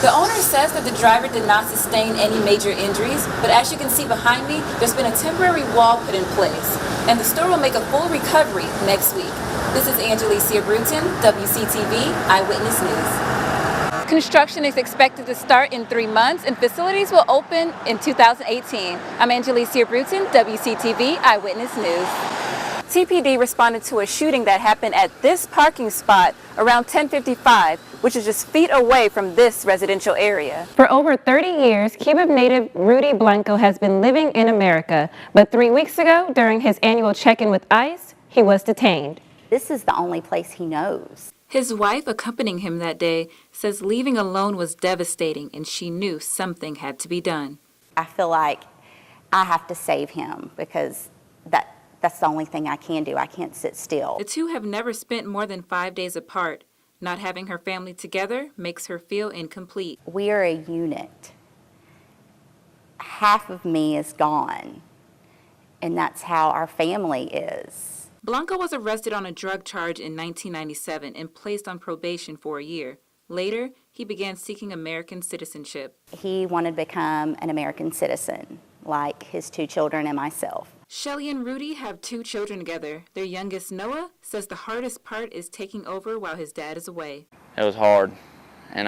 The owner says that the driver did not sustain any major injuries, but as you can see behind me, there's been a temporary wall put in place, and the store will make a full recovery next week. This is Angelicia Bruton, Wctv Eyewitness News. Construction is expected to start in 3 months and facilities will open in 2018. I'm Angelicia Bruton, Wctv Eyewitness News. TPD responded to a shooting that happened at this parking spot around 10:55, which is just feet away from this residential area. For over 30 years, Cuban native Rudy Blanco has been living in America, but 3 weeks ago, during his annual check-in with ICE, he was detained. This is the only place he knows. His wife, accompanying him that day, says leaving alone was devastating and she knew something had to be done. I feel like I have to save him because that's the only thing I can do. I can't sit still. The two have never spent more than 5 days apart. Not having her family together makes her feel incomplete. We are a unit. Half of me is gone, and that's how our family is. Blanco was arrested on a drug charge in 1997 and placed on probation for a year. Later, he began seeking American citizenship. He wanted to become an American citizen, like his 2 children and myself. Shelly and Rudy have 2 children together. Their youngest, Noah, says the hardest part is taking over while his dad is away. It was hard, and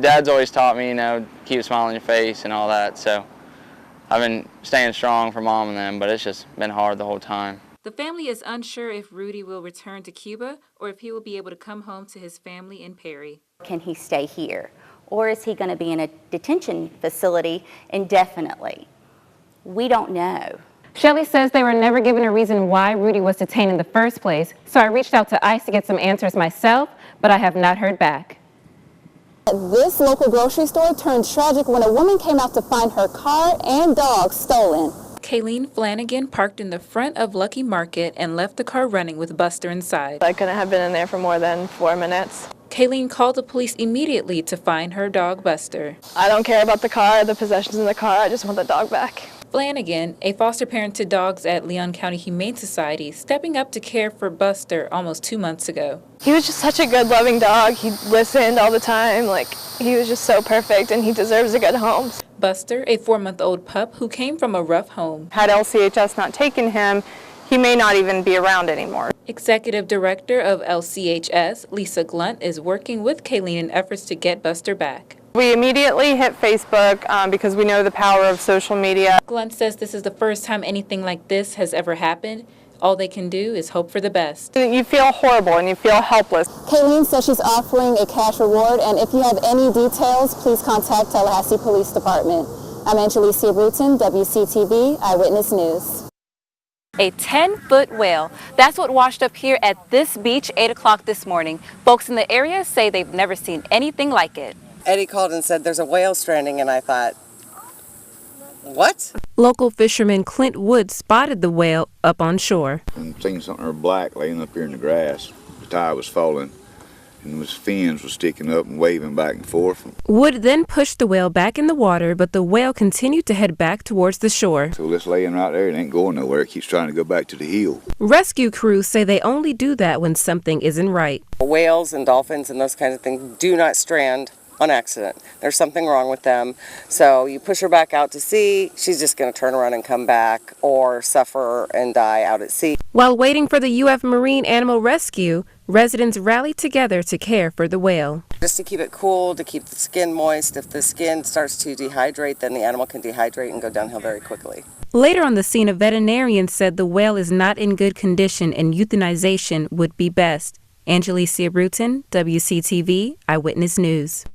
Dad's always taught me, keep a smile on your face and all that, so I've been staying strong for Mom and them, but it's just been hard the whole time. The family is unsure if Rudy will return to Cuba or if he will be able to come home to his family in Perry. Can he stay here, or is he going to be in a detention facility indefinitely? We don't know. Shelly says they were never given a reason why Rudy was detained in the first place, so I reached out to ICE to get some answers myself, but I have not heard back. This local grocery store turned tragic when a woman came out to find her car and dog stolen. Kayleen Flanagan parked in the front of Lucky Market and left the car running with Buster inside. I couldn't have been in there for more than 4 minutes. Kayleen called the police immediately to find her dog Buster. I don't care about the car, the possessions in the car, I just want the dog back. Flanagan, a foster parent to dogs at Leon County Humane Society, stepping up to care for Buster almost 2 months ago. He was just such a good, loving dog. He listened all the time. He was just so perfect, and he deserves a good home. Buster, a 4-month-old pup who came from a rough home. Had LCHS not taken him, he may not even be around anymore. Executive Director of LCHS, Lisa Glunt, is working with Kayleen in efforts to get Buster back. We immediately hit Facebook because we know the power of social media. Glunt says this is the first time anything like this has ever happened. All they can do is hope for the best. You feel horrible and you feel helpless. Kayleen says she's offering a cash reward, and if you have any details, please contact Tallahassee Police Department. I'm Angelicia Bruton, WCTV Eyewitness News. A 10-foot whale. That's what washed up here at this beach 8 o'clock this morning. Folks in the area say they've never seen anything like it. Eddie called and said there's a whale stranding, and I thought, what? Local fisherman Clint Wood spotted the whale up on shore. And seen something black laying up here in the grass. The tide was falling, and his fins were sticking up and waving back and forth. Wood then pushed the whale back in the water, but the whale continued to head back towards the shore. So it's laying right there. It ain't going nowhere. It keeps trying to go back to the hill. Rescue crews say they only do that when something isn't right. Whales and dolphins and those kinds of things do not strand on accident. There's something wrong with them. So you push her back out to sea, she's just going to turn around and come back or suffer and die out at sea. While waiting for the UF Marine Animal Rescue, residents rallied together to care for the whale. Just to keep it cool, to keep the skin moist. If the skin starts to dehydrate, then the animal can dehydrate and go downhill very quickly. Later on the scene, a veterinarian said the whale is not in good condition and euthanization would be best. Angelicia Bruton, WCTV Eyewitness News.